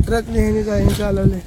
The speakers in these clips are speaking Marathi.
ट्रकने ह्याने चालवले.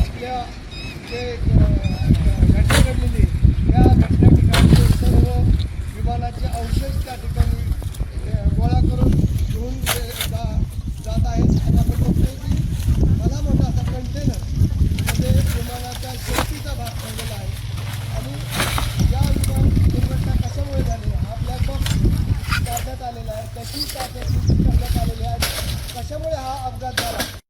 आपल्या जे घटना घडलेली या घटना ठिकाणी सर्व विमानाचे अवशेष त्या ठिकाणी गोळा करून घेऊन जात आहेत. आणि आपण बघतोय की मला मोठा असा कंटेनर म्हणजे विमानाच्या शेतीचा भाग ठेवलेला आहे. आणि या विमान दुर्घटना कशामुळे झाली हा ब्लॅक बॉक्स काढण्यात आलेला आहे, त्याची करण्यात आलेली आहे. कशामुळे हा अपघात झाला